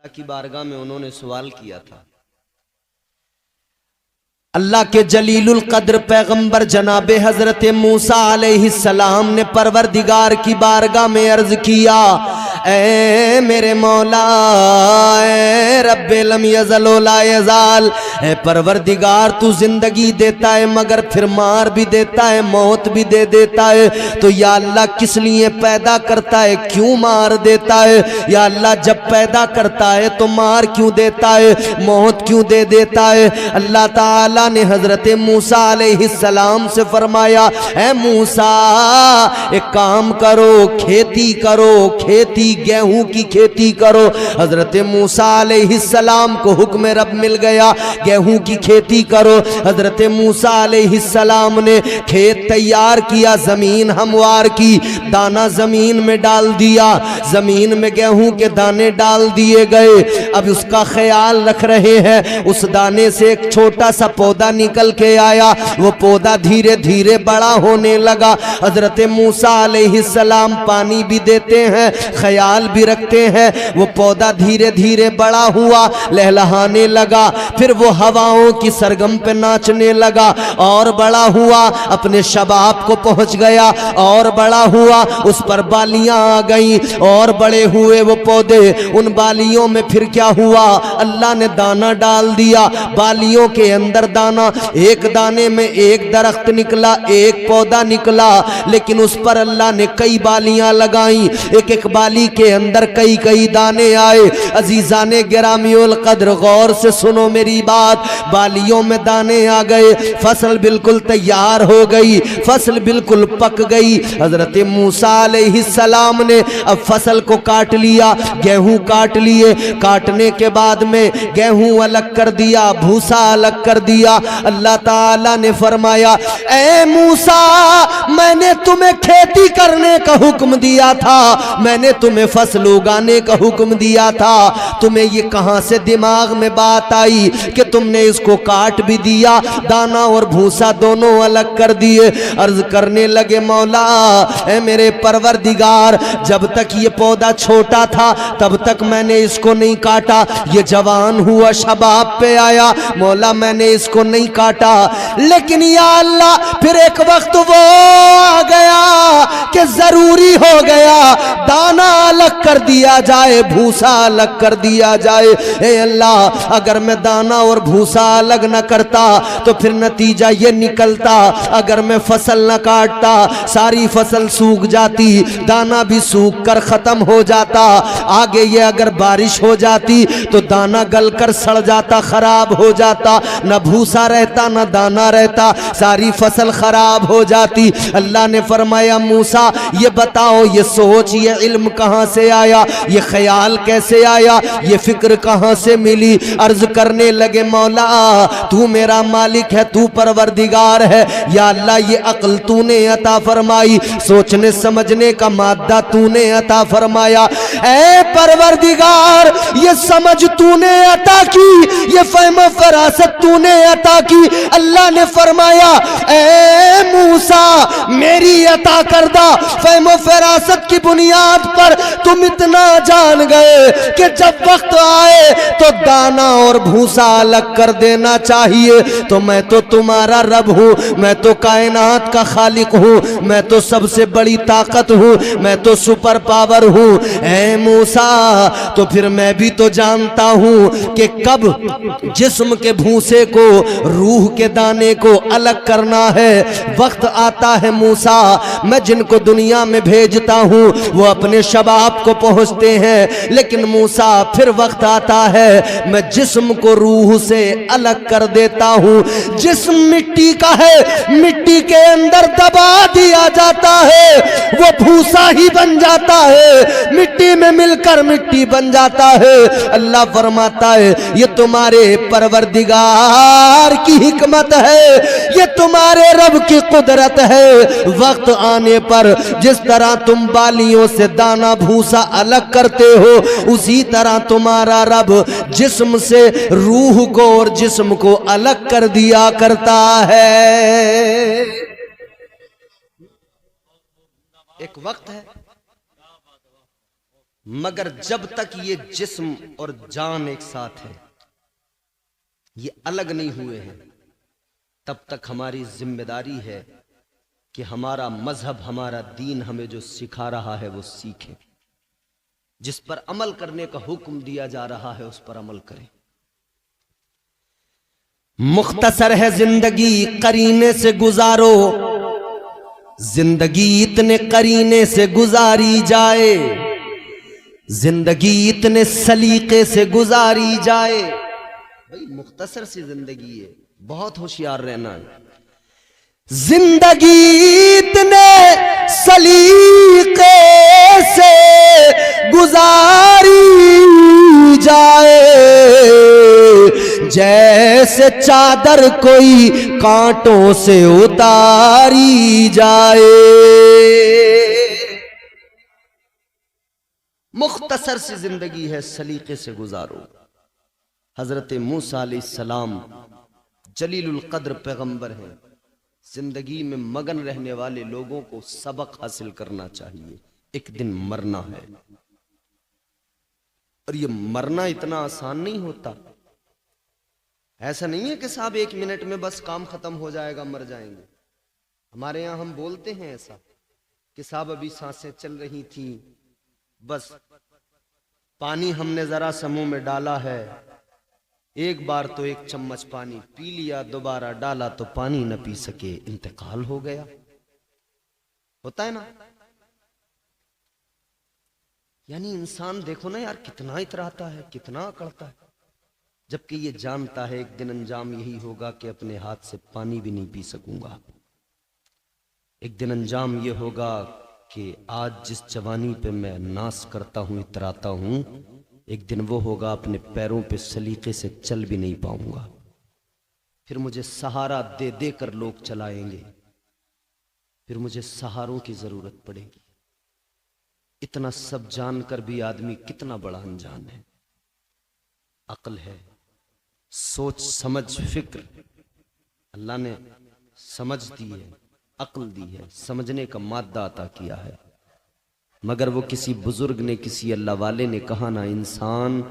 की बारगाह में उन्होंने सवाल किया था। अल्लाह के जलीलुल कद्र पैगंबर जनाबे हजरत मूसा अलैहिस्सलाम ने परवरदिगार की बारगाह में अर्ज किया, ऐ मेरे मौला, ऐ रब्बे लम यज़ल व ला यज़ाल, ऐ परवरदिगार तू जिंदगी देता है मगर फिर मार भी देता है, मौत भी दे देता है, तो या अल्लाह किस लिए पैदा करता है, क्यों मार देता है? या अल्लाह जब पैदा करता है तो मार क्यों देता है, मौत क्यों दे देता है? अल्लाह ताला ने हजरत मूसा अलैहिस्सलाम से फरमाया, ऐ मूसा एक काम करो, खेती करो, खेती गेहूं की खेती करो। हजरत मूसा अलैहिस्सलाम को हुक्म रब मिल गया, गेहूं की खेती करो। हजरत मूसा अलैहिस्सलाम ने खेत तैयार किया, जमीन हमवार की, दाना जमीन में डाल दिया, जमीन में गेहूं के दाने डाल दिए गए। अब उसका ख्याल रख रहे हैं, उस दाने से एक छोटा सा पौधा निकल के आया, वो पौधा धीरे धीरे बड़ा होने लगा। हजरत मूसा अलैहिस्सलाम पानी भी देते हैं, ख्याल भी रखते हैं, वो पौधा धीरे धीरे बड़ा हुआ, लहलहाने लगा, फिर वो हवाओं की सरगम पे नाचने लगा, और बड़ा हुआ, अपने शबाब को पहुंच गया, और बड़ा हुआ, उस पर बालियां आ गई, और बड़े हुए वो पौधे। उन बालियों में फिर क्या हुआ, अल्लाह ने दाना डाल दिया, बालियों के अंदर दाना, एक दाने में एक दरख्त निकला, एक पौधा निकला, लेकिन उस पर अल्लाह ने कई बालियां लगाई, एक एक बाली के अंदर कई कई दाने आए। अजीजाने गिरामियुल कद्र गौर से सुनो मेरी बात, बालियों में दाने आ गए, फसल बिल्कुल तैयार हो गई, फसल बिल्कुल पक गई। हजरत मूसा अलैहिस्सलाम ने अब फसल को काट लिया, गेहूं काट लिए, काटने के बाद में गेहूं अलग कर दिया, भूसा अलग कर दिया। अल्लाह ताला ने फरमाया, ऐ मूसा मैंने तुम्हें खेती करने का हुक्म दिया था, मैंने तुम्हें फसल उगाने का हुक्म दिया था, तुम्हें ये कहां से दिमाग में बात आई कि तुमने इसको काट भी दिया, दाना और भूसा दोनों अलग कर दिए। अर्ज करने लगे, मौला ऐ मेरे परवरदिगार, जब तक ये पौधा छोटा था तब तक मैंने इसको नहीं काटा, ये जवान हुआ, शबाब पे आया, मौला मैंने इसको नहीं काटा, लेकिन या अल्लाह फिर एक वक्त वो आ गया कि जरूरी हो गया दाना अलग कर दिया जाए, भूसा अलग कर दिया जाए। ए अल्लाह अगर मैं दाना और भूसा अलग न करता तो फिर नतीजा ये निकलता, अगर मैं फसल न काटता सारी फसल सूख जाती, दाना भी सूख कर खत्म हो जाता, आगे ये अगर बारिश हो जाती तो दाना गलकर सड़ जाता, खराब हो जाता, न भूसा रहता न दाना रहता, सारी फसल खराब हो जाती। अल्लाह ने फरमाया, मूसा ये बताओ, ये सोच, ये इल्म कहां से आया, ये ख्याल कैसे आया, ये फिक्र कहां से मिली? अर्ज करने लगे, मौला तू मेरा मालिक है, तू परवरदिगार है, या अल्लाह ये अक्ल तूने अता फरमाई, सोचने समझने का मादा तूने अता फरमाया। ऐ परवरदिगार ये समझ तूने अता की, ये फहम फरासत तूने अता की। अल्लाह ने फरमाया, ऐ मूसा मेरी अता करदा फहम फरासत की बुनियाद पर तुम इतना जान गए कि जब वक्त आए तो दाना और भूसा अलग कर देना चाहिए, तो मैं तो तुम्हारा रब हूं, मैं तो कायनात का खालिक हूं, मैं तो सबसे बड़ी ताकत हूं, मैं तो सुपर पावर हूं। ऐ मूसा तो फिर मैं भी तो जानता हूं कि कब जिस्म के भूसे को, रूह के दाने को अलग करना है, वक्त आता है मूसा, मैं जिनको दुनिया में भेजता हूं वो अपने शबाब को पहुंचते हैं, लेकिन मूसा फिर वक्त आता है मैं जिस्म को रूह से अलग कर देता हूं। जिस्म मिट्टी का है, मिट्टी के अंदर दबा दिया जाता है, वो भूसा ही बन जाता है, मिट्टी में मिलकर मिट्टी बन जाता है। अल्लाह फरमाता है, ये तुम्हारे परवरदिगार की हिकमत है, ये तुम्हारे रब की कुदरत है। वक्त आने पर जिस तरह तुम बालियों से दाना भूसा अलग करते हो, उसी तरह तुम्हारा रब जिस्म से रूह को और जिस्म को अलग कर दिया करता है। एक वक्त है मगर जब तक ये जिस्म और जान एक साथ है, ये अलग नहीं हुए हैं, तब तक हमारी जिम्मेदारी है कि हमारा मजहब, हमारा दीन हमें जो सिखा रहा है वो सीखें। जिस पर अमल करने का हुक्म दिया जा रहा है उस पर अमल करें। मुख्तसर है जिंदगी, करीने से गुजारो। जिंदगी इतने करीने से गुजारी जाए, जिंदगी इतने सलीके से गुजारी जाए। भाई मुख्तसर सी जिंदगी है, बहुत होशियार रहना है। जिंदगी इतने सलीके से गुजारी जाए, जैसे चादर कोई कांटों से उतारी जाए। मुख्तसर सी जिंदगी है, सलीके से गुजारो। हजरत मूसा अलैहिस्सलाम जलीलुल कद्र पैगंबर हैं। जिंदगी में मगन रहने वाले लोगों को सबक हासिल करना चाहिए। एक दिन मरना है, और ये मरना इतना आसान नहीं होता। ऐसा नहीं है कि साहब 1 मिनट में बस काम खत्म हो जाएगा, मर जाएंगे। हमारे यहां हम बोलते हैं ऐसा कि साहब अभी सांसें चल रही थी, बस पानी हमने जरा सा मुंह में डाला है, एक बार तो 1 चम्मच पानी पी लिया, दोबारा डाला तो पानी न पी सके, इंतकाल हो गया। होता है ना? यानी इंसान देखो ना यार, कितना इतराता है, कितना अकड़ता है, जबकि ये जानता है एक दिन अंजाम यही होगा कि अपने हाथ से पानी भी नहीं पी सकूंगा। एक दिन अंजाम ये होगा कि आज जिस जवानी पे मैं नाश करता हूं, इतराता हूं, एक दिन वो होगा अपने पैरों पे सलीके से चल भी नहीं पाऊंगा। फिर मुझे सहारा दे दे कर लोग चलाएंगे, फिर मुझे सहारों की जरूरत पड़ेगी। इतना सब जानकर भी आदमी कितना बड़ा अनजान है। अक्ल है, सोच समझ फिक्र अल्लाह ने समझ दी है, अक्ल दी है, समझने का मादा अता किया है। मगर वो किसी बुजुर्ग ने, किसी अल्लाह वाले ने कहा ना, इंसान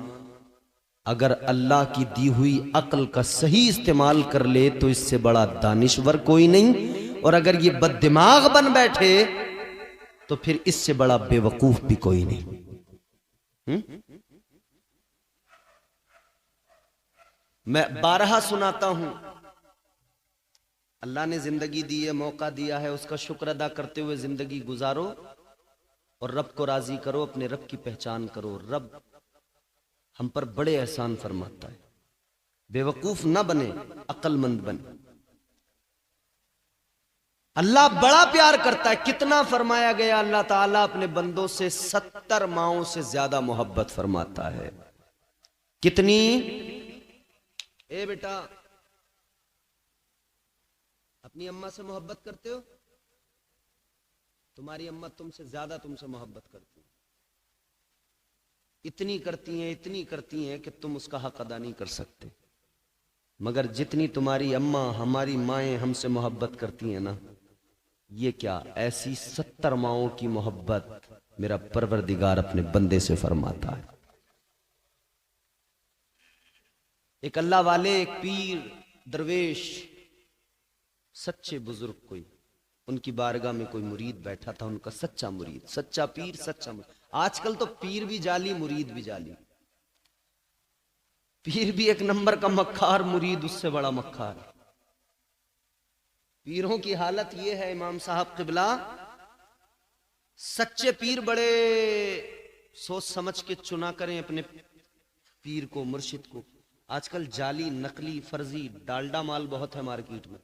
अगर अल्लाह की दी हुई अक्ल का सही इस्तेमाल कर ले तो इससे बड़ा दानिश्वर कोई नहीं, और अगर ये बददिमाग बन बैठे तो फिर इससे बड़ा बेवकूफ भी कोई नहीं। मैं बारहा सुनाता हूं, अल्लाह ने जिंदगी दी है, मौका दिया है, उसका शुक्र अदा करते हुए जिंदगी गुजारो और रब को राजी करो, अपने रब की पहचान करो। रब हम पर बड़े एहसान फरमाता है। बेवकूफ ना बने, अक्लमंद बने। अल्लाह बड़ा प्यार करता है। कितना फरमाया गया, अल्लाह ताला अपने बंदों से 70 माओं से ज्यादा मोहब्बत फरमाता है। कितनी? ए बेटा, अपनी अम्मा से मोहब्बत करते हो? तुम्हारी अम्मा तुमसे ज्यादा तुमसे मोहब्बत करती है। इतनी करती हैं कि तुम उसका हक अदा नहीं कर सकते। मगर जितनी तुम्हारी अम्मा, हमारी माएं हमसे मोहब्बत करती हैं ना, ये क्या, ऐसी 70 माओं की मोहब्बत मेरा परवरदिगार अपने बंदे से फरमाता है। एक अल्लाह वाले, एक पीर दरवेश, सच्चे बुजुर्ग, कोई उनकी बारगाह में कोई मुरीद बैठा था, उनका सच्चा मुरीद, सच्चा पीर, सच्चा मुरीद। आजकल तो पीर भी जाली, मुरीद भी जाली। पीर भी एक नंबर का मक्खार, मुरीद उससे बड़ा मक्खार। पीरों की हालत यह है इमाम साहब किबला, सच्चे पीर बड़े सोच समझ के चुना करें अपने पीर को, मुर्शिद को। आजकल जाली, नकली, फर्जी, डालडा माल बहुत है मार्केट में।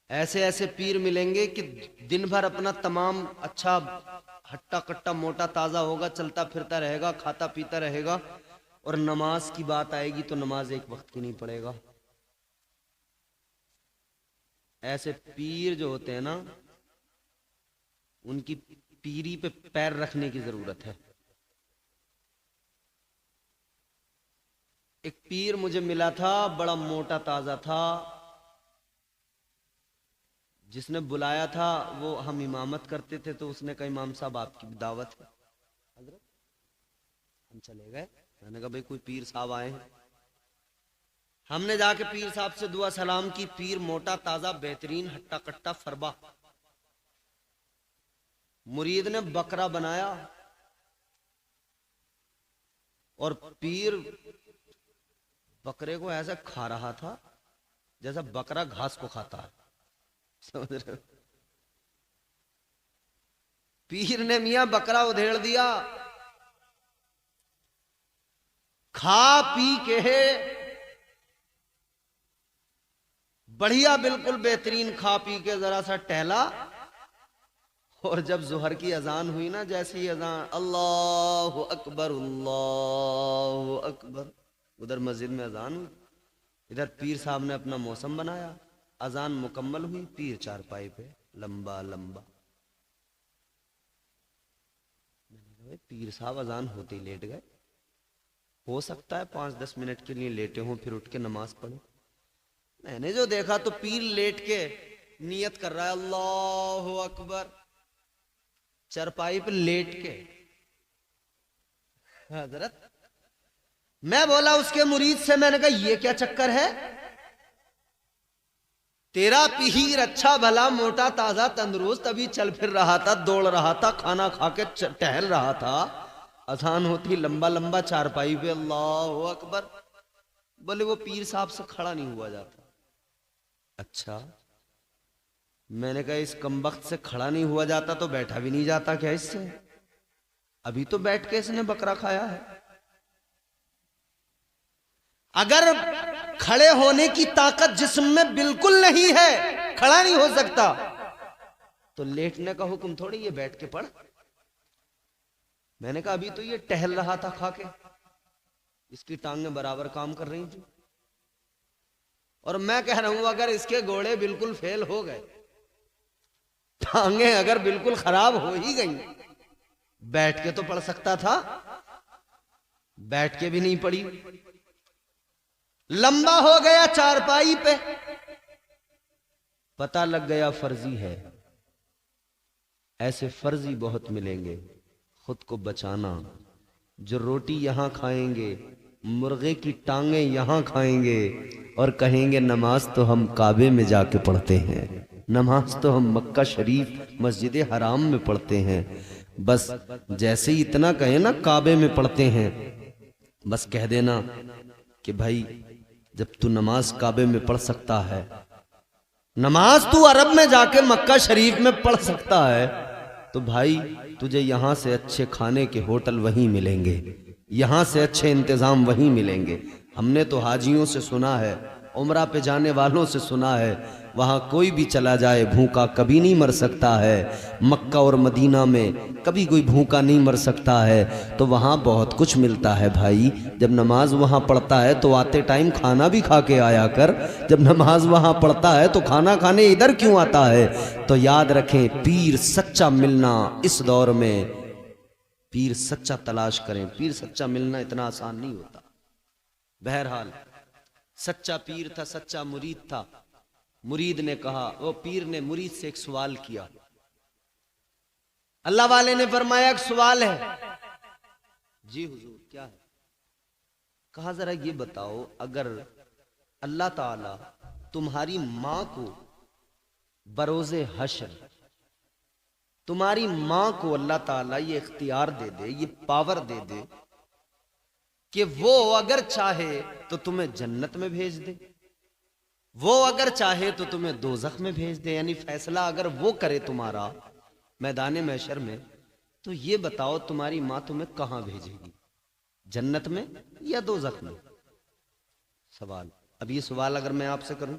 ऐसे ऐसे पीर मिलेंगे कि दिन भर अपना तमाम अच्छा हट्टा कट्टा मोटा ताजा होगा, चलता फिरता रहेगा, खाता पीता रहेगा, और नमाज की बात आएगी तो नमाज एक वक्त की नहीं पड़ेगा। ऐसे पीर जो होते हैं ना, उनकी पीरी पे पैर रखने की जरूरत है। एक पीर मुझे मिला था, बड़ा मोटा ताजा था, जिसने बुलाया था वो हम इमामत करते थे, तो उसने कहा इमाम साहब आपकी दावत है। हजरत हम चले गए। मैंने कहा भाई कोई पीर साहब आए हैं। हमने जाके पीर साहब से दुआ सलाम की। पीर मोटा ताजा बेहतरीन हट्टा कट्टा फरबा। मुरीद ने बकरा बनाया और पीर बकरे को ऐसा खा रहा था जैसा बकरा घास को खाता है, समझ रहे हो? पीर ने मियां बकरा उधेड़ दिया, खा पी के बढ़िया बिल्कुल बेहतरीन खा पी के जरा सा टहला। और जब जुहर की अजान हुई ना, जैसे ही अजान अल्लाह अकबर अल्लाह अकबर, उधर मस्जिद में अजान हुई, इधर पीर साहब ने अपना मौसम बनाया। अजान मुकम्मल हुई, पीर चारपाई पे लंबा लंबा। पीर साहब अजान होते ही लेट गए। हो सकता है 5-10 मिनट के लिए लेटे हों, फिर उठ के नमाज पढ़ो। मैंने जो देखा तो पीर लेट के नियत कर रहा है अल्लाह अकबर, चरपाई पे लेट के। हजरत मैं बोला उसके मुरीद से, मैंने कहा ये क्या चक्कर है? तेरा पीर अच्छा भला मोटा ताजा तंदुरुस्त अभी चल फिर रहा था, दौड़ रहा था, खाना खा के टहल रहा था, अजान होती लंबा लंबा चारपाई पे अल्लाह अकबर। बोले वो पीर साहब से खड़ा नहीं हुआ जाता। अच्छा, मैंने कहा इस कमबख्त से खड़ा नहीं हुआ जाता तो बैठा भी नहीं जाता क्या इससे? अभी तो बैठ के इसने बकरा खाया है। अगर खड़े होने की ताकत जिस्म में बिल्कुल नहीं है, खड़ा नहीं हो सकता, तो लेटने का हुक्म थोड़ी ये बैठ के पढ़। मैंने कहा अभी तो ये टहल रहा था खा के, इसकी टांगें बराबर काम कर रही थी। और मैं कह रहा हूं अगर इसके घोड़े बिल्कुल फेल हो गए, टांगें अगर बिल्कुल खराब हो ही गई, बैठ के तो पढ़ सकता था, बैठ के भी नहीं पढ़ी। लंबा हो गया चारपाई पे, पता लग गया फर्जी है। ऐसे फर्जी बहुत मिलेंगे, खुद को बचाना। जो रोटी यहां खाएंगे, मुर्गे की टांगे यहां खाएंगे और कहेंगे नमाज तो हम काबे में जाके पढ़ते हैं, नमाज तो हम मक्का शरीफ मस्जिद हराम में पढ़ते हैं। बस जैसे ही इतना कहे ना काबे में पढ़ते हैं, बस कह देना कि भाई जब तू नमाज काबे में पढ़ सकता है, नमाज तू अरब में जाके मक्का शरीफ में पढ़ सकता है, तो भाई तुझे यहां से अच्छे खाने के होटल वहीं मिलेंगे, यहां से अच्छे इंतजाम वहीं मिलेंगे। हमने तो हाजियों से सुना है, उम्रा पे जाने वालों से सुना है, वहां कोई भी चला जाए भूखा कभी नहीं मर सकता है। मक्का और मदीना में कभी कोई भूखा नहीं मर सकता है। तो वहां बहुत कुछ मिलता है भाई। जब नमाज वहां पढ़ता है तो आते टाइम खाना भी खा के आया कर। जब नमाज वहां पढ़ता है तो खाना खाने इधर क्यों आता है? तो याद रखें, पीर सच्चा मिलना इस दौर में, पीर सच्चा तलाश करें। पीर सच्चा मिलना इतना आसान नहीं होता। बहरहाल सच्चा पीर था, सच्चा मुरीद था। मुरीद ने कहा, वो पीर ने मुरीद से एक सवाल किया। अल्लाह वाले ने फरमाया एक सवाल है। जी हुजूर क्या है? कहा जरा ये बताओ, अगर अल्लाह ताला तुम्हारी मां को बरोज़े हश्र, तुम्हारी मां को अल्लाह ताला ये इख्तियार दे दे, ये पावर दे दे कि वो अगर चाहे तो तुम्हें जन्नत में भेज दे, वो अगर चाहे तो तुम्हें दोज़ख में भेज दे, यानी फैसला अगर वो करे तुम्हारा मैदान महशर में, तो ये बताओ तुम्हारी मां तुम्हें कहां भेजेगी, जन्नत में या दोज़ख में? सवाल। अब ये सवाल अगर मैं आपसे करूं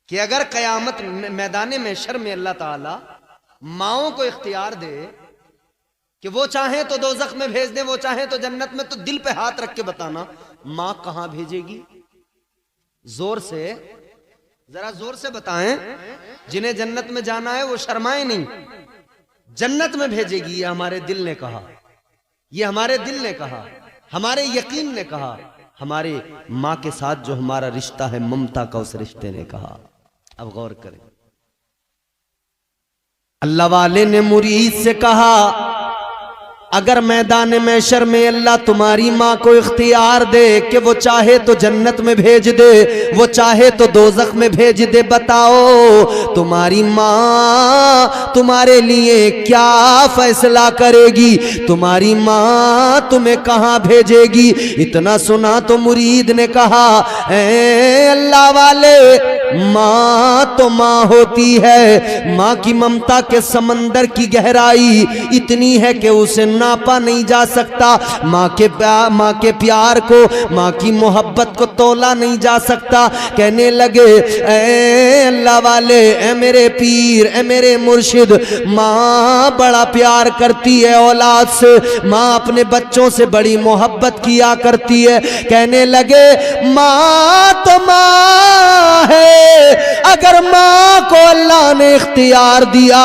कि अगर कयामत मैदान महशर में अल्लाह ताला माओं को इख्तियार दे कि वो चाहे तो दोज़ख में भेज दे, वो चाहे तो जन्नत में, तो दिल पे हाथ रख के बताना मां कहां भेजेगी? जोर से, जरा जोर से बताएं। जिन्हें जन्नत में जाना है वो शर्माए नहीं। जन्नत में भेजेगी, ये हमारे दिल ने कहा, ये हमारे दिल ने कहा, हमारे यकीन ने कहा, हमारे मां के साथ जो हमारा रिश्ता है ममता का, उस रिश्ते ने कहा। अब गौर करें, अल्लाह वाले ने मुरीद से कहा, अगर मैदान महशर में अल्लाह तुम्हारी माँ को इख्तियार दे कि वो चाहे तो जन्नत में भेज दे, वो चाहे तो दोज़ख में भेज दे, बताओ तुम्हारी माँ तुम्हारे लिए क्या फैसला करेगी? तुम्हारी माँ तुम्हें कहाँ भेजेगी? इतना सुना तो मुरीद ने कहा, ऐ अल्लाह वाले, माँ तो माँ होती है, माँ की ममता के समंदर की गहराई इतनी है कि उसे नापा नहीं जा सकता। माँ के प्यार को, माँ की मोहब्बत को तोला नहीं जा सकता। कहने लगे, ऐ अल्लाह वाले, ऐ मेरे पीर, ऐ मेरे मुर्शिद, माँ बड़ा प्यार करती है औलाद से, माँ अपने बच्चों से बड़ी मोहब्बत किया करती है। कहने लगे, माँ तो माँ है, अगर माँ को अल्लाह ने इख्तियार दिया,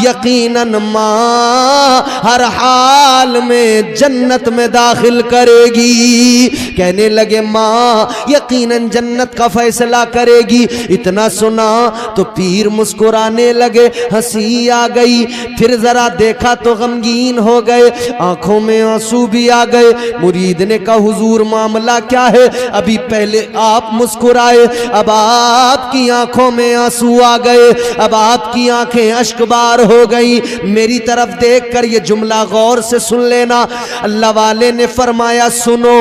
यकीनन माँ हर हाल में जन्नत में दाखिल करेगी। कहने लगे, माँ यकीनन जन्नत का फैसला करेगी। इतना सुना तो पीर मुस्कुराने लगे, हंसी आ गई। फिर जरा देखा तो गमगीन हो गए, आंखों में आंसू भी आ गए। मुरीद ने कहा, हुजूर मामला क्या है? अभी पहले आप मुस्कुराए, अब आपकी आंखों में आंसू आ गए, अब आपकी आंखें अश्कबार हो गई। मेरी तरफ देखकर ये जुमला गौर से सुन लेना। अल्लाह वाले ने फरमाया, सुनो,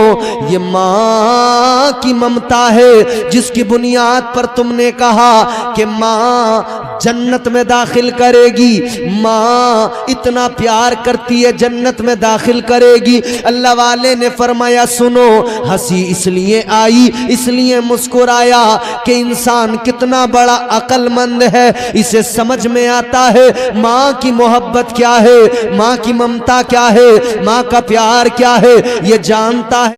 ये माँ की ममता है जिसकी बुनियाद पर तुमने कहा कि माँ जन्नत में दाखिल करेगी, माँ इतना प्यार करती है जन्नत में दाखिल करेगी। अल्लाह वाले ने फरमाया, सुनो, हंसी इसलिए आई, इसलिए मुस्कुराया कि इंसान कितना बड़ा अक्लमंद है, इसे समझ में आता है माँ की मोहब्बत क्या है, माँ की ममता क्या है, माँ का प्यार क्या है, ये जानता है।